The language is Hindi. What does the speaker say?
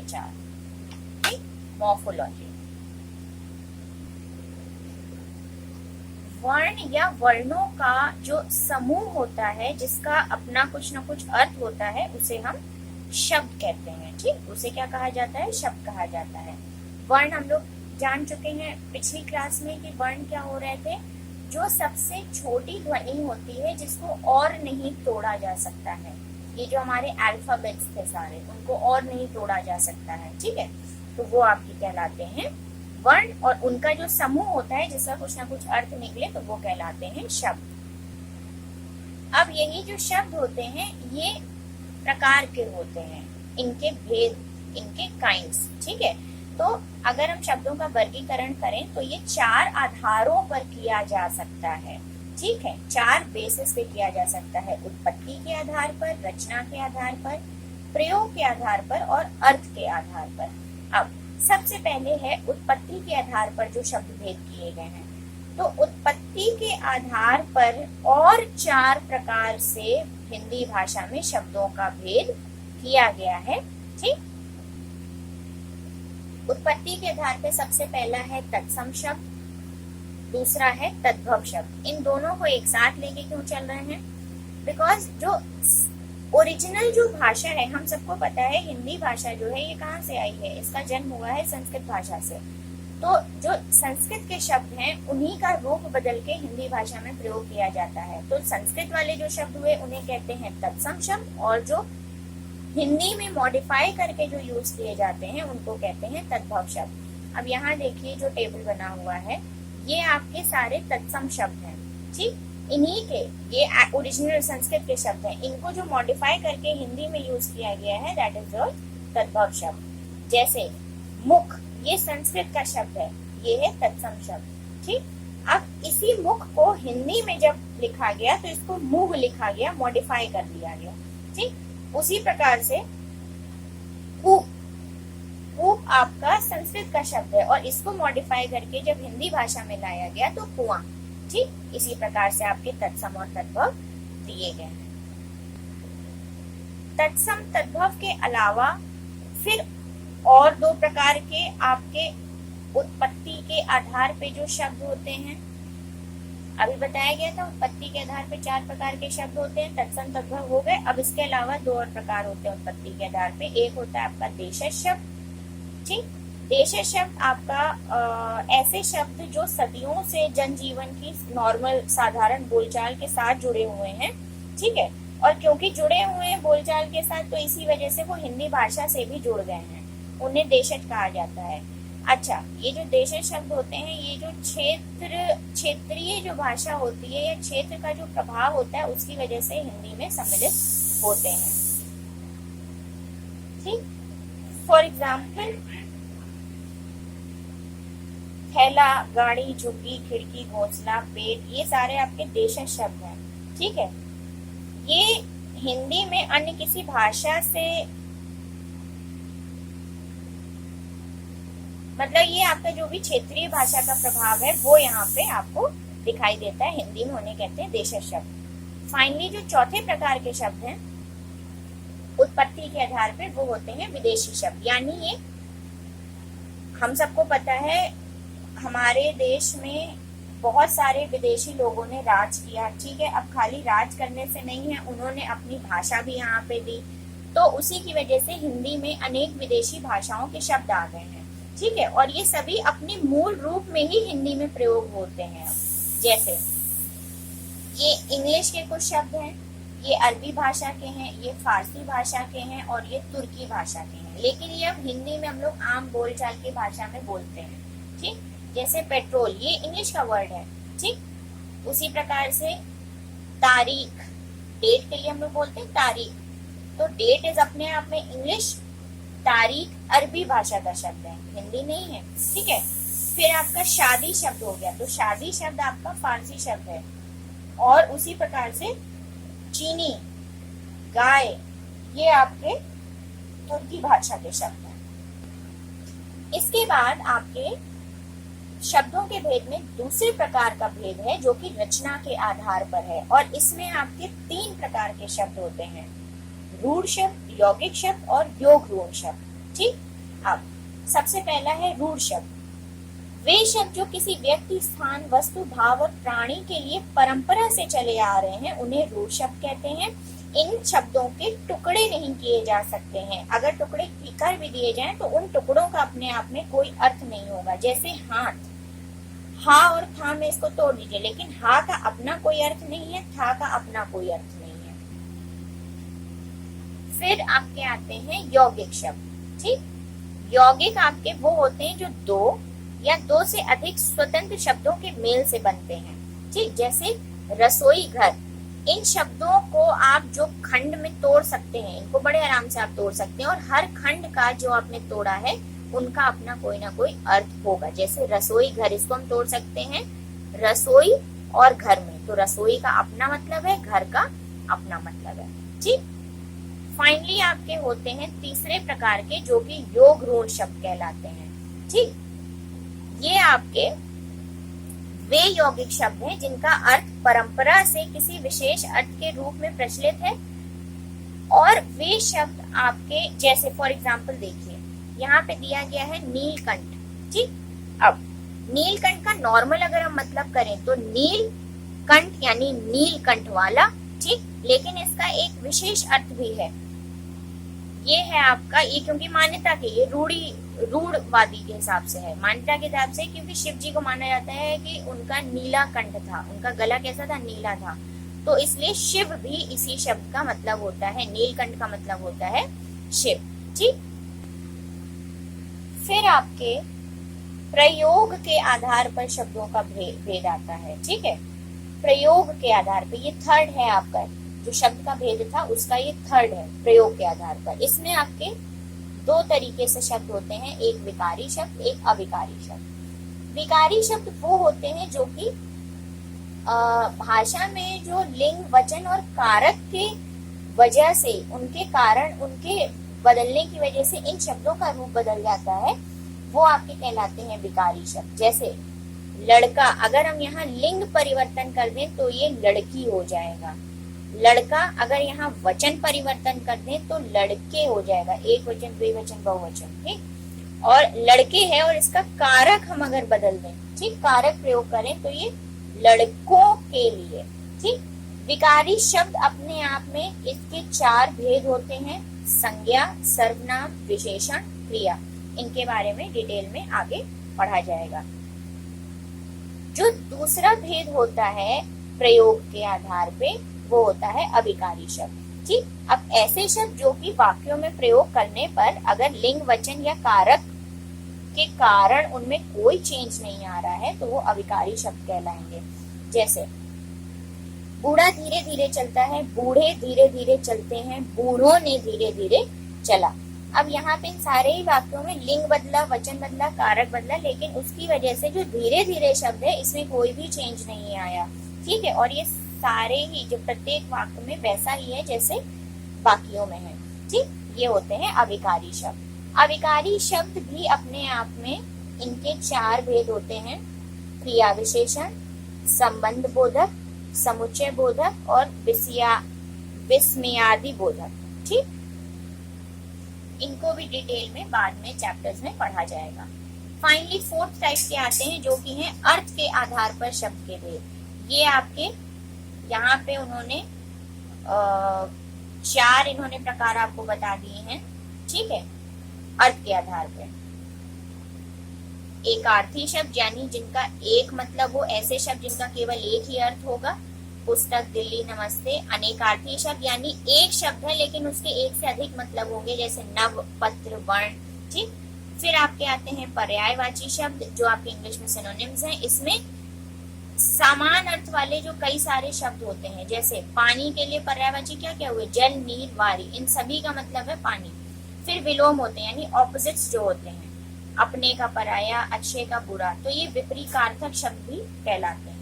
विचार, ठीक, मॉर्फोलॉजी। वर्ण या वर्णों का जो समूह होता है जिसका अपना कुछ ना कुछ अर्थ होता है उसे हम शब्द कहते हैं, ठीक। उसे क्या कहा जाता है? शब्द कहा जाता है। वर्ण हम लोग जान चुके हैं पिछली क्लास में कि वर्ण क्या हो रहे थे, जो सबसे छोटी ध्वनि होती है जिसको और नहीं तोड़ा जा सकता है। ये जो हमारे अल्फाबेट्स थे सारे, उनको और नहीं तोड़ा जा सकता है, ठीक है। तो वो आपके कहलाते हैं वर्ण, और उनका जो समूह होता है जिसका कुछ ना कुछ अर्थ निकले तो वो कहलाते हैं शब्द। अब यही जो शब्द होते हैं ये प्रकार के होते हैं, इनके भेद, इनके काइंड्स, ठीक है। तो अगर हम शब्दों का वर्गीकरण करें तो ये 4 आधारों पर किया जा सकता है, ठीक है। 4 बेसिस पे किया जा सकता है, उत्पत्ति के आधार पर, रचना के आधार पर, प्रयोग के आधार पर और अर्थ के आधार पर। अब सबसे पहले है उत्पत्ति के आधार पर जो शब्द भेद किए गए हैं। तो उत्पत्ति के आधार पर और 4 प्रकार से हिंदी भाषा में शब्दों का भेद किया गया है, ठीक। उत्पत्ति के आधार पर सबसे पहला है तत्सम शब्द, दूसरा है तद्भव शब्द। इन दोनों को एक साथ लेके क्यों चल रहे हैं? बिकॉज जो ओरिजिनल जो भाषा है, हम सबको पता है हिंदी भाषा जो है ये कहाँ से आई है, इसका जन्म हुआ है संस्कृत भाषा से। तो जो संस्कृत के शब्द हैं उन्हीं का रूप बदल के हिंदी भाषा में प्रयोग किया जाता है। तो संस्कृत वाले जो शब्द हुए उन्हें कहते हैं तत्सम शब्द, और जो हिंदी में मॉडिफाई करके जो यूज किए जाते हैं उनको कहते हैं तद्भव शब्द। अब यहाँ देखिए जो टेबल बना हुआ है ये आपके सारे तत्सम शब्द हैं, ठीक। इन्हीं के ये ओरिजिनल संस्कृत के शब्द हैं, इनको जो मॉडिफाई करके हिंदी में यूज किया गया है दैट इज द तद्भव शब्द। जैसे मुख, ये संस्कृत का शब्द है, ये है तत्सम शब्द, ठीक। अब इसी मुख को हिंदी में जब लिखा गया तो इसको मुंह लिखा गया, मॉडिफाई कर दिया गया, ठीक। उसी प्रकार से कूप, कूप आपका संस्कृत का शब्द है और इसको मॉडिफाई करके जब हिंदी भाषा में लाया गया तो कुआं, ठीक। इसी प्रकार से आपके तत्सम और तद्भव दिए गए हैं। तत्सम तद्भव के अलावा फिर और 2 प्रकार के आपके उत्पत्ति के आधार पे जो शब्द होते हैं, अभी बताया गया था उत्पत्ति के आधार पे 4 प्रकार के शब्द होते हैं, तत्सम तद्भव हो गए। अब इसके अलावा 2 और प्रकार होते हैं उत्पत्ति के आधार पे। एक होता है आपका देशज शब्द, ठीक। देशज शब्द आपका ऐसे शब्द जो सदियों से जनजीवन की नॉर्मल साधारण बोलचाल के साथ जुड़े हुए हैं, ठीक है। और क्योंकि जुड़े हुए हैं बोलचाल के साथ तो इसी वजह से वो हिंदी भाषा से भी जुड़ गए हैं, उन्हें देशज कहा जाता है। अच्छा, ये जो देशज शब्द होते हैं ये जो क्षेत्रीय जो भाषा होती है या क्षेत्र का जो प्रभाव होता है उसकी वजह से हिंदी में सम्मिलित होते हैं, ठीक। फॉर एग्जाम्पल थैला, गाड़ी, झुग्गी, खिड़की, घोंसला, पेट, ये सारे आपके देशज शब्द हैं, ठीक है। ये हिंदी में अन्य किसी भाषा से मतलब ये आपका जो भी क्षेत्रीय भाषा का प्रभाव है वो यहाँ पे आपको दिखाई देता है, हिंदी में उन्हें कहते हैं देशज शब्द। फाइनली जो चौथे प्रकार के शब्द हैं उत्पत्ति के आधार पे वो होते हैं विदेशी शब्द। यानी ये हम सबको पता है हमारे देश में बहुत सारे विदेशी लोगों ने राज किया, ठीक है। अब खाली राज करने से नहीं है, उन्होंने अपनी भाषा भी यहाँ पे दी, तो उसी की वजह से हिंदी में अनेक विदेशी भाषाओं के शब्द आ गए हैं, ठीक है। और ये सभी अपने मूल रूप में ही हिंदी में प्रयोग होते हैं। जैसे ये इंग्लिश के कुछ शब्द हैं, ये अरबी भाषा के हैं, ये फारसी भाषा के हैं और ये तुर्की भाषा के हैं, लेकिन ये अब हिंदी में हम लोग आम बोलचाल की भाषा में बोलते हैं, ठीक। जैसे पेट्रोल, ये इंग्लिश का वर्ड है, ठीक। उसी प्रकार से तारीख, डेट के लिए हम लोग बोलते हैं तारीख, तो डेट इज अपने आप में इंग्लिश, तारीख अरबी भाषा का शब्द है, हिंदी नहीं है, ठीक है। फिर आपका शादी शब्द हो गया, तो शादी शब्द आपका फारसी शब्द है, और उसी प्रकार से चीनी, गाय, ये आपके तुर्की भाषा के शब्द हैं। इसके बाद आपके शब्दों के भेद में दूसरे प्रकार का भेद है जो कि रचना के आधार पर है, और इसमें आपके 3 प्रकार के शब्द होते हैं, रूढ़ शब्द, यौगिक शब्द और योग रूढ़ शब्द, ठीक। अब सबसे पहला है रूढ़ शब्द। वे शब्द जो किसी व्यक्ति, स्थान, वस्तु, भाव और प्राणी के लिए परंपरा से चले आ रहे हैं उन्हें रूढ़ शब्द कहते हैं। इन शब्दों के टुकड़े नहीं किए जा सकते हैं। अगर टुकड़े कर भी दिए जाएं तो उन टुकड़ों का अपने आप में कोई अर्थ नहीं होगा। जैसे हाथ, हा और था में इसको तोड़ दीजिए, लेकिन हा का अपना कोई अर्थ नहीं है, था का अपना कोई अर्थ नहीं है। फिर आपके आते हैं यौगिक शब्द। ठीक, यौगिक आपके वो होते हैं जो दो या दो से अधिक स्वतंत्र शब्दों के मेल से बनते हैं। ठीक, जैसे रसोई घर, इन शब्दों को आप जो खंड में तोड़ सकते हैं, इनको बड़े आराम से आप तोड़ सकते हैं और हर खंड का जो आपने तोड़ा है उनका अपना कोई ना कोई अर्थ होगा। जैसे रसोई घर, इसको हम तोड़ सकते हैं रसोई और घर में, तो रसोई का अपना मतलब है, घर का अपना मतलब है। ठीक, फाइनली आपके होते हैं तीसरे प्रकार के जो कि योग रूढ़ शब्द कहलाते हैं। ठीक, ये आपके वे यौगिक शब्द हैं जिनका अर्थ परंपरा से किसी विशेष अर्थ के रूप में प्रचलित है और वे शब्द आपके जैसे फॉर एग्जाम्पल देखिए यहाँ पे दिया गया है नीलकंठ। ठीक, अब नीलकंठ का नॉर्मल अगर हम मतलब करें तो नीलकंठ यानी नीलकंठ वाला। ठीक, लेकिन इसका एक विशेष अर्थ भी है। ये है आपका, ये क्योंकि मान्यता के, ये रूढ़वादी के हिसाब से है, मान्यता के हिसाब से, क्योंकि शिव जी को माना जाता है कि उनका नीला कंठ था, उनका गला कैसा था, नीला था, तो इसलिए शिव भी इसी शब्द का मतलब होता है, नीलकंठ का मतलब होता है शिव। ठीक, फिर आपके प्रयोग के आधार पर शब्दों का भेद आता है। ठीक है, प्रयोग के आधार पर, ये थर्ड है आपका, जो शब्द का भेद था उसका ये थर्ड है, प्रयोग के आधार पर। इसमें आपके दो तरीके से शब्द होते हैं, एक विकारी शब्द, एक अविकारी शब्द। विकारी शब्द वो होते हैं जो कि भाषा में जो लिंग, वचन और कारक के वजह से, उनके कारण, उनके बदलने की वजह से इन शब्दों का रूप बदल जाता है, वो आपके कहलाते हैं विकारी शब्द। जैसे लड़का, अगर हम यहाँ लिंग परिवर्तन कर दें तो ये लड़की हो जाएगा। लड़का अगर यहाँ वचन परिवर्तन कर दें तो लड़के हो जाएगा, एक वचन, द्विवचन, बहुवचन। ठीक, और लड़के है और इसका कारक हम अगर बदल दें, ठीक, कारक प्रयोग करें तो ये लड़कों के लिए। ठीक, विकारी शब्द अपने आप में इसके चार भेद होते हैं, संज्ञा, सर्वनाम, विशेषण, क्रिया। इनके बारे में डिटेल में आगे पढ़ा जाएगा। जो दूसरा भेद होता है प्रयोग के आधार पे, वो होता है अविकारी शब्द। ठीक, अब ऐसे शब्द जो कि वाक्यों में प्रयोग करने पर अगर लिंग, वचन या कारक के कारण उनमें कोई चेंज नहीं आ रहा है तो वो अविकारी शब्द कहलाएंगे। जैसे बूढ़ा धीरे धीरे चलता है, बूढ़े धीरे धीरे चलते हैं, बूढ़ों ने धीरे धीरे चला। अब यहाँ पे सारे ही वाक्यों में लिंग बदला, वचन बदला, कारक बदला, लेकिन उसकी वजह से जो धीरे धीरे शब्द है इसमें कोई भी चेंज नहीं आया। ठीक है, और ये सारे ही जो प्रत्येक वाक्य में वैसा ही है जैसे बाकियों में है। ठीक, ये होते हैं अविकारी शब्द। अविकारी शब्द भी अपने आप में इनके चार भेद होते हैं, क्रिया विशेषण, संबंध बोधक, समुच्चय बोधक और विस्मयादि बोधक। ठीक, इनको भी डिटेल में बाद में चैप्टर्स में पढ़ा जाएगा। फाइनली फोर्थ टाइप के आते हैं जो कि हैं अर्थ के आधार पर शब्द के भेद। ये आपके यहाँ पे उन्होंने चार इन्होंने प्रकार आपको बता दिए हैं। ठीक है, अर्थ के आधार पर एकार्थी शब्द यानी जिनका एक मतलब हो, ऐसे शब्द जिनका केवल एक ही अर्थ होगा, पुस्तक, दिल्ली, नमस्ते। अनेकार्थी शब्द यानी एक शब्द है लेकिन उसके एक से अधिक मतलब होंगे, जैसे नव, पत्र, वर्ण। ठीक, फिर आपके आते हैं पर्यायवाची शब्द जो आपके इंग्लिश में सिनोनिम्स हैं। इसमें समान अर्थ वाले जो कई सारे शब्द होते हैं, जैसे पानी के लिए पर्यायवाची क्या क्या हुए, जल, नीर, वारी, इन सभी का मतलब है पानी। फिर विलोम होते हैं यानी ऑपोजिट्स जो होते हैं, अपने का पराया, अच्छे का बुरा, तो ये विपरीतार्थक शब्द भी कहलाते हैं।